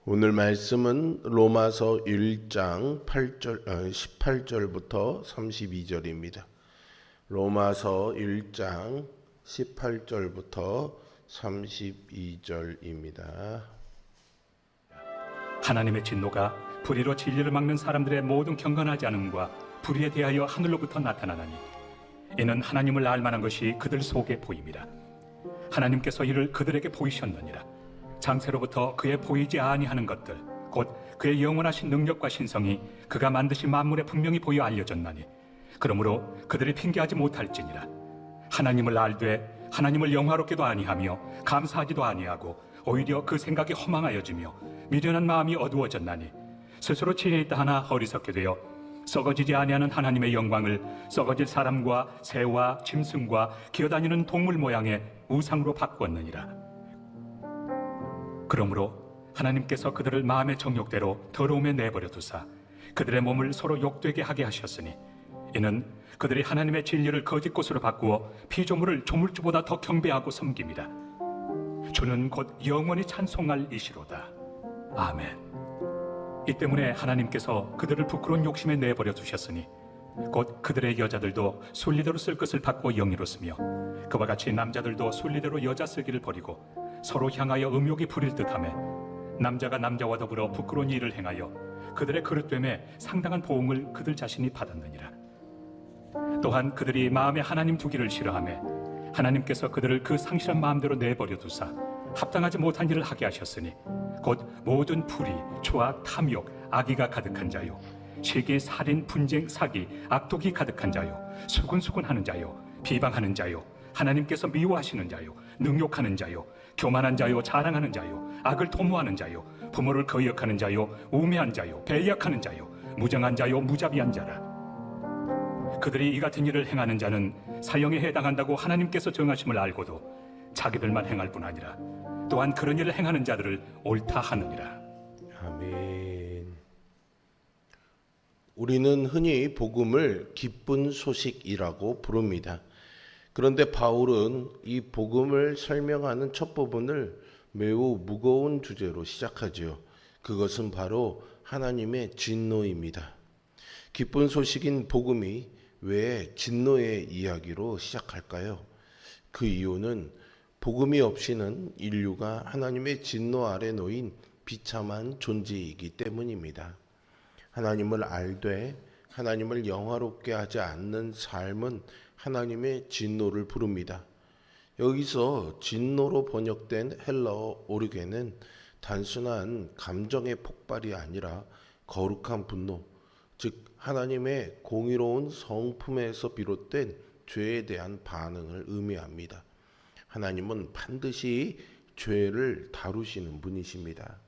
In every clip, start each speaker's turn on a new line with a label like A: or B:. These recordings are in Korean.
A: 오늘 말씀은 로마서 1장 18절부터 32절입니다. 로마서 1장 18절부터 32절입니다.
B: 하나님의 진노가 불의로 진리를 막는 사람들의 모든 경건하지 않음과 불의에 대하여 하늘로부터 나타나나니 이는 하나님을 알만한 것이 그들 속에 보임이라. 하나님께서 이를 그들에게 보이셨느니라. 장세로부터 그의 보이지 아니하는 것들 곧 그의 영원하신 능력과 신성이 그가 만드신 만물에 분명히 보여 알려졌나니 그러므로 그들이 핑계하지 못할지니라. 하나님을 알되 하나님을 영화롭게도 아니하며 감사하지도 아니하고 오히려 그 생각이 허망하여지며 미련한 마음이 어두워졌나니 스스로 지혜 있다 하나 어리석게 되어 썩어지지 아니하는 하나님의 영광을 썩어질 사람과 새와 짐승과 기어다니는 동물 모양의 우상으로 바꾸었느니라. 그러므로 하나님께서 그들을 마음의 정욕대로 더러움에 내버려 두사 그들의 몸을 서로 욕되게 하게 하셨으니 이는 그들이 하나님의 진리를 거짓것으로 바꾸어 피조물을 조물주보다 더 경배하고 섬깁니다. 주는 곧 영원히 찬송할 이시로다. 아멘. 이 때문에 하나님께서 그들을 부끄러운 욕심에 내버려 두셨으니 곧 그들의 여자들도 순리대로 쓸 것을 받고 영예로 쓰며 그와 같이 남자들도 순리대로 여자 쓰기를 버리고 서로 향하여 음욕이 부릴 듯하며 남자가 남자와 더불어 부끄러운 일을 행하여 그들의 그릇됨에 상당한 보응을 그들 자신이 받았느니라. 또한 그들이 마음에 하나님 두기를 싫어하며 하나님께서 그들을 그 상실한 마음대로 내버려 두사 합당하지 못한 일을 하게 하셨으니 곧 모든 불의, 조악, 탐욕, 악의가 가득한 자요 시기, 살인, 분쟁, 사기, 악독이 가득한 자요 수군수군하는 자요 비방하는 자요 하나님께서 미워하시는 자요 능욕하는 자요 교만한 자요 자랑하는 자요 악을 도모하는 자요 부모를 거역하는 자요 우매한 자요 배역하는 자요 무정한 자요 무자비한 자라. 그들이 이 같은 일을 행하는 자는 사형에 해당한다고 하나님께서 정하심을 알고도 자기들만 행할 뿐 아니라 또한 그런 일을 행하는 자들을 옳다 하느니라.
A: 아멘. 우리는 흔히 복음을 기쁜 소식이라고 부릅니다. 그런데 바울은 이 복음을 설명하는 첫 부분을 매우 무거운 주제로 시작하지요. 그것은 바로 하나님의 진노입니다. 기쁜 소식인 복음이 왜 진노의 이야기로 시작할까요? 그 이유는 복음이 없이는 인류가 하나님의 진노 아래 놓인 비참한 존재이기 때문입니다. 하나님을 알되 하나님을 영화롭게 하지 않는 삶은 하나님의 진노를 부릅니다. 여기서 진노로 번역된 헬라어 오르게는 단순한 감정의 폭발이 아니라 거룩한 분노, 즉 하나님의 공의로운 성품에서 비롯된 죄에 대한 반응을 의미합니다. 하나님은 반드시 죄를 다루시는 분이십니다.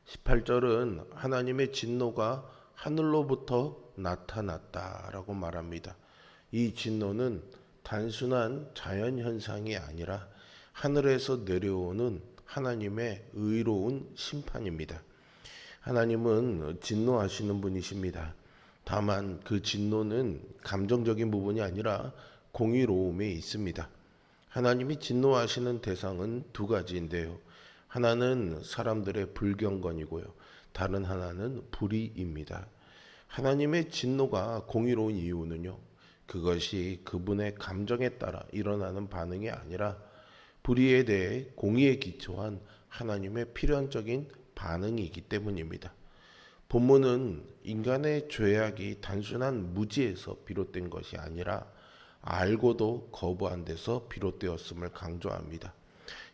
A: 18절은 하나님의 진노가 하늘로부터 나타났다라고 말합니다. 이 진노는 단순한 자연현상이 아니라 하늘에서 내려오는 하나님의 의로운 심판입니다. 하나님은 진노하시는 분이십니다. 다만 그 진노는 감정적인 부분이 아니라 공의로움에 있습니다. 하나님이 진노하시는 대상은 두 가지인데요. 하나는 사람들의 불경건이고요. 다른 하나는 불의입니다. 하나님의 진노가 공의로운 이유는요. 그것이 그분의 감정에 따라 일어나는 반응이 아니라 불의에 대해 공의에 기초한 하나님의 필연적인 반응이기 때문입니다. 본문은 인간의 죄악이 단순한 무지에서 비롯된 것이 아니라 알고도 거부한 데서 비롯되었음을 강조합니다.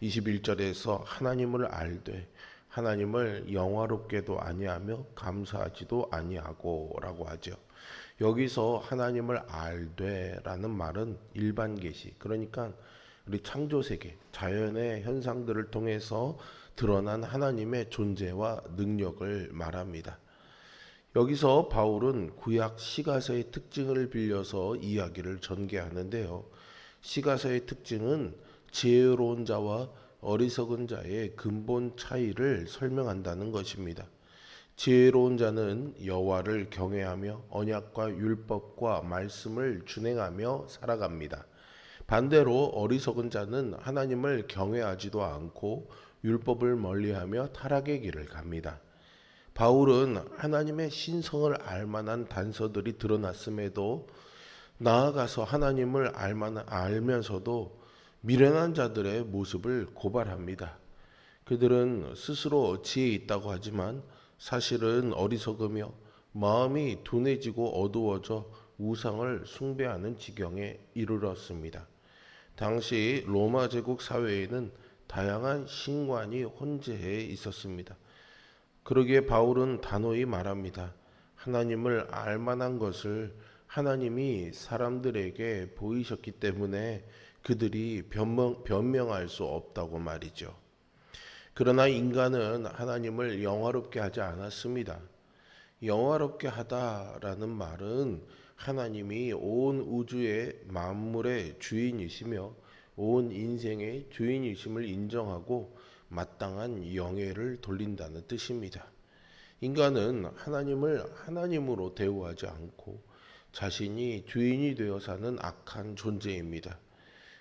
A: 21절에서 하나님을 알되 하나님을 영화롭게도 아니하며 감사하지도 아니하고 라고 하죠. 여기서 하나님을 알되 라는 말은 일반 계시, 그러니까 우리 창조세계, 자연의 현상들을 통해서 드러난 하나님의 존재와 능력을 말합니다. 여기서 바울은 구약 시가서의 특징을 빌려서 이야기를 전개하는데요. 시가서의 특징은 지혜로운 자와 어리석은 자의 근본 차이를 설명한다는 것입니다. 지혜로운 자는 여호와를 경외하며 언약과 율법과 말씀을 준행하며 살아갑니다. 반대로 어리석은 자는 하나님을 경외하지도 않고 율법을 멀리하며 타락의 길을 갑니다. 바울은 하나님의 신성을 알만한 단서들이 드러났음에도 나아가서 하나님을 알면서도 미련한 자들의 모습을 고발합니다. 그들은 스스로 지혜 있다고 하지만 사실은 어리석으며 마음이 둔해지고 어두워져 우상을 숭배하는 지경에 이르렀습니다. 당시 로마 제국 사회에는 다양한 신관이 혼재해 있었습니다. 그러기에 바울은 단호히 말합니다. 하나님을 알만한 것을 하나님이 사람들에게 보이셨기 때문에 그들이 변명할 수 없다고 말이죠. 그러나 인간은 하나님을 영화롭게 하지 않았습니다. 영화롭게 하다라는 말은 하나님이 온 우주의 만물의 주인이시며 온 인생의 주인이심을 인정하고 마땅한 영예를 돌린다는 뜻입니다. 인간은 하나님을 하나님으로 대우하지 않고 자신이 주인이 되어 사는 악한 존재입니다.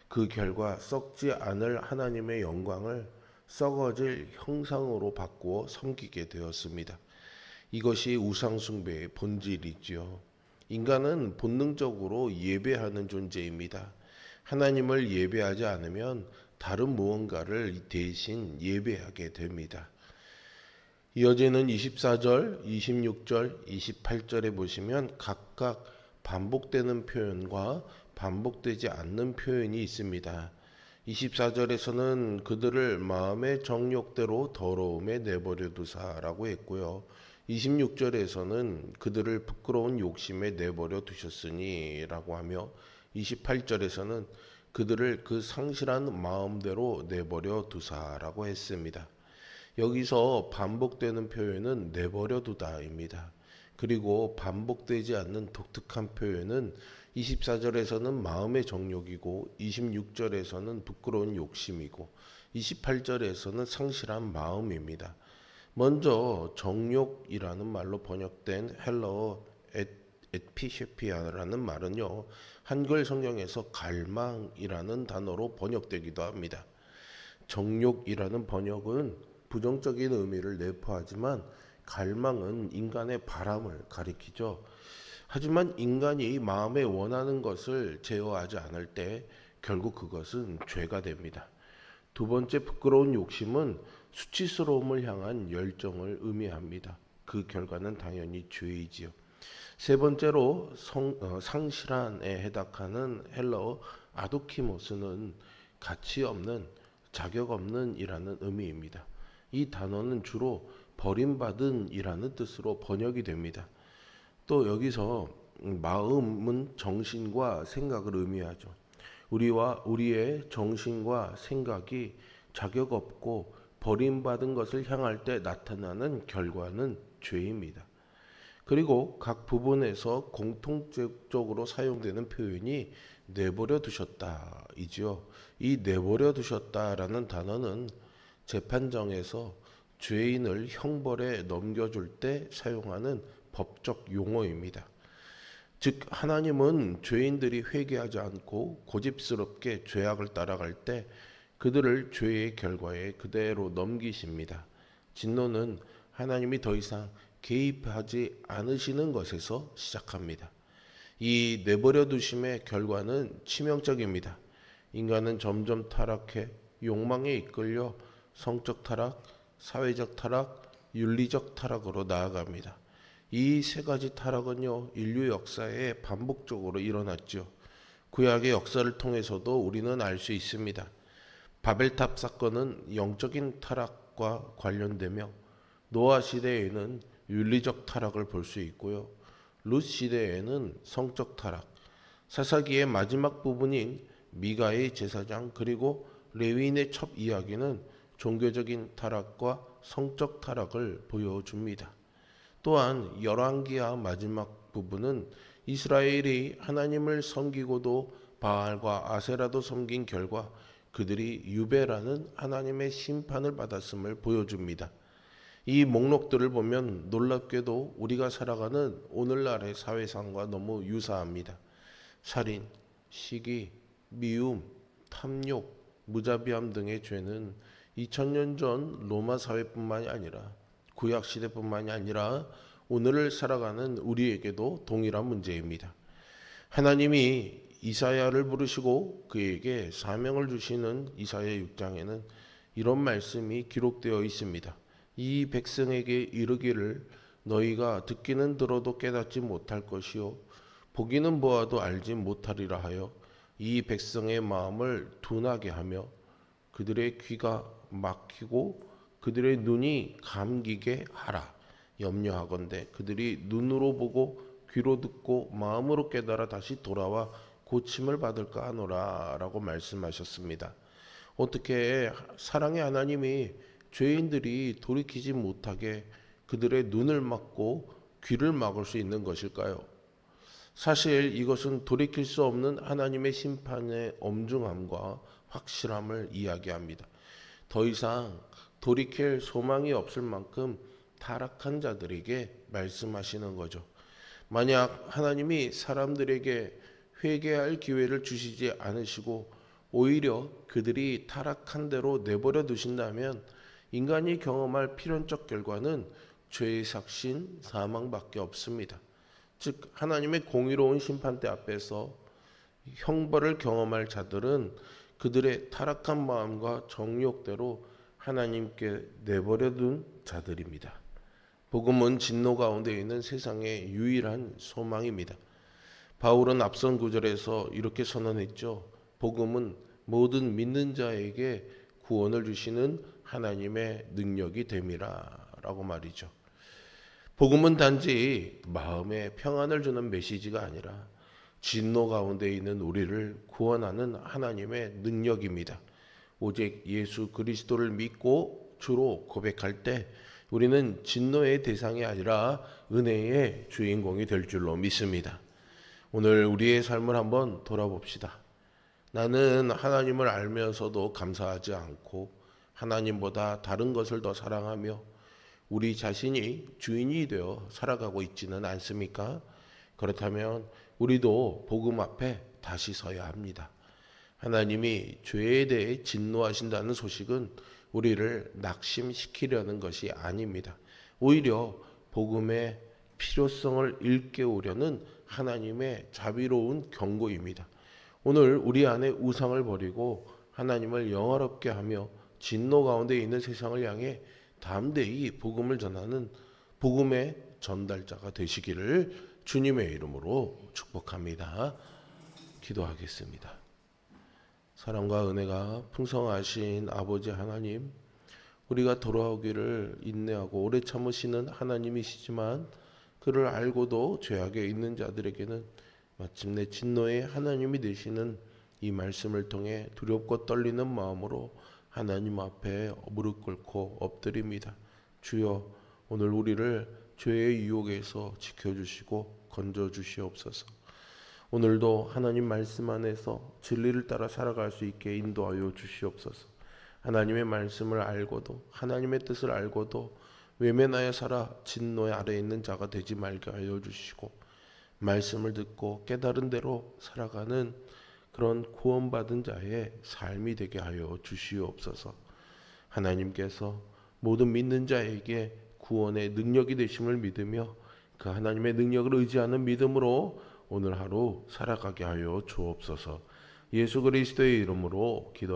A: 그 결과 썩지 않을 하나님의 영광을 썩어질 형상으로 바꾸어 섬기게 되었습니다. 이것이 우상숭배의 본질이지요. 인간은 본능적으로 예배하는 존재입니다. 하나님을 예배하지 않으면 다른 무언가를 대신 예배하게 됩니다. 이어지는 24절, 26절, 28절에 보시면 각각 반복되는 표현과 반복되지 않는 표현이 있습니다. 24절에서는 그들을 마음의 정욕대로 더러움에 내버려 두사라고 했고요. 26절에서는 그들을 부끄러운 욕심에 내버려 두셨으니 라고 하며 28절에서는 그들을 그 상실한 마음대로 내버려 두사라고 했습니다. 여기서 반복되는 표현은 내버려 두다입니다. 그리고 반복되지 않는 독특한 표현은 24절에서는 마음의 정욕이고 26절에서는 부끄러운 욕심이고 28절에서는 상실한 마음입니다. 먼저 정욕이라는 말로 번역된 헬라어 에피셰피아라는 말은요, 한글 성경에서 갈망이라는 단어로 번역되기도 합니다. 정욕이라는 번역은 부정적인 의미를 내포하지만 갈망은 인간의 바람을 가리키죠. 하지만 인간이 마음에 원하는 것을 제어하지 않을 때 결국 그것은 죄가 됩니다. 두 번째 부끄러운 욕심은 수치스러움을 향한 열정을 의미합니다. 그 결과는 당연히 죄이지요. 세 번째로 상실한에 해당하는 헬라어 아도키모스는 가치 없는, 자격 없는 이라는 의미입니다. 이 단어는 주로 버림받은 이라는 뜻으로 번역이 됩니다. 또 여기서 마음은 정신과 생각을 의미하죠. 우리의 정신과 생각이 자격 없고 버림받은 것을 향할 때 나타나는 결과는 죄입니다. 그리고 각 부분에서 공통적으로 사용되는 표현이 내버려 두셨다이죠. 이 내버려 두셨다라는 단어는 재판정에서 죄인을 형벌에 넘겨줄 때 사용하는 법적 용어입니다. 즉 하나님은 죄인들이 회개하지 않고 고집스럽게 죄악을 따라갈 때 그들을 죄의 결과에 그대로 넘기십니다. 진노는 하나님이 더 이상 개입하지 않으시는 것에서 시작합니다. 이 내버려 두심의 결과는 치명적입니다. 인간은 점점 타락해 욕망에 이끌려 성적 타락, 사회적 타락, 윤리적 타락으로 나아갑니다. 이 세 가지 타락은요, 인류 역사에 반복적으로 일어났죠. 구약의 역사를 통해서도 우리는 알 수 있습니다. 바벨탑 사건은 영적인 타락과 관련되며 노아 시대에는 윤리적 타락을 볼 수 있고요. 룻 시대에는 성적 타락, 사사기의 마지막 부분인 미가의 제사장 그리고 레위인의 첩 이야기는 종교적인 타락과 성적 타락을 보여줍니다. 또한 열왕기하 마지막 부분은 이스라엘이 하나님을 섬기고도 바알과 아세라도 섬긴 결과 그들이 유배라는 하나님의 심판을 받았음을 보여줍니다. 이 목록들을 보면 놀랍게도 우리가 살아가는 오늘날의 사회상과 너무 유사합니다. 살인, 시기, 미움, 탐욕, 무자비함 등의 죄는 2000년 전 로마 사회뿐만이 아니라 구약 시대뿐만이 아니라 오늘을 살아가는 우리에게도 동일한 문제입니다. 하나님이 이사야를 부르시고 그에게 사명을 주시는 이사야 6장에는 이런 말씀이 기록되어 있습니다. 이 백성에게 이르기를 너희가 듣기는 들어도 깨닫지 못할 것이요 보기는 보아도 알지 못하리라 하여 이 백성의 마음을 둔하게 하며 그들의 귀가 막히고 그들의 눈이 감기게 하라. 염려하건대 그들이 눈으로 보고 귀로 듣고 마음으로 깨달아 다시 돌아와 고침을 받을까 하노라 라고 말씀하셨습니다. 어떻게 사랑의 하나님이 죄인들이 돌이키지 못하게 그들의 눈을 막고 귀를 막을 수 있는 것일까요? 사실 이것은 돌이킬 수 없는 하나님의 심판의 엄중함과 확실함을 이야기합니다. 더 이상 돌이킬 소망이 없을 만큼 타락한 자들에게 말씀하시는 거죠. 만약 하나님이 사람들에게 회개할 기회를 주시지 않으시고 오히려 그들이 타락한 대로 내버려 두신다면 인간이 경험할 필연적 결과는 죄의 삭신, 사망밖에 없습니다. 즉 하나님의 공의로운 심판대 앞에서 형벌을 경험할 자들은 그들의 타락한 마음과 정욕대로 하나님께 내버려둔 자들입니다. 복음은 진노 가운데 있는 세상의 유일한 소망입니다. 바울은 앞선 구절에서 이렇게 선언했죠. 복음은 모든 믿는 자에게 구원을 주시는 하나님의 능력이 됨이라 라고 말이죠. 복음은 단지 마음에 평안을 주는 메시지가 아니라 진노 가운데 있는 우리를 구원하는 하나님의 능력입니다. 오직 예수 그리스도를 믿고 주로 고백할 때 우리는 진노의 대상이 아니라 은혜의 주인공이 될 줄로 믿습니다. 오늘 우리의 삶을 한번 돌아봅시다. 나는 하나님을 알면서도 감사하지 않고 하나님보다 다른 것을 더 사랑하며 우리 자신이 주인이 되어 살아가고 있지는 않습니까? 그렇다면 우리도 복음 앞에 다시 서야 합니다. 하나님이 죄에 대해 진노하신다는 소식은 우리를 낙심시키려는 것이 아닙니다. 오히려 복음의 필요성을 일깨우려는 하나님의 자비로운 경고입니다. 오늘 우리 안에 우상을 버리고 하나님을 영화롭게 하며 진노 가운데 있는 세상을 향해 담대히 복음을 전하는 복음의 전달자가 되시기를 주님의 이름으로 축복합니다. 기도하겠습니다. 사랑과 은혜가 풍성하신 아버지 하나님, 우리가 돌아오기를 인내하고 오래 참으시는 하나님이시지만 그를 알고도 죄악에 있는 자들에게는 마침내 진노의 하나님이 되시는 이 말씀을 통해 두렵고 떨리는 마음으로 하나님 앞에 무릎 꿇고 엎드립니다. 주여, 오늘 우리를 죄의 유혹에서 지켜주시고 건져주시옵소서. 오늘도 하나님 말씀 안에서 진리를 따라 살아갈 수 있게 인도하여 주시옵소서. 하나님의 말씀을 알고도 하나님의 뜻을 알고도 외면하여 살아 진노의 아래에 있는 자가 되지 말게 하여 주시고 말씀을 듣고 깨달은 대로 살아가는 그런 구원받은 자의 삶이 되게 하여 주시옵소서. 하나님께서 모든 믿는 자에게 구원의 능력이 되심을 믿으며 그 하나님의 능력을 의지하는 믿음으로 오늘 하루 살아가게 하여 주옵소서. 예수 그리스도의 이름으로 기도합니다.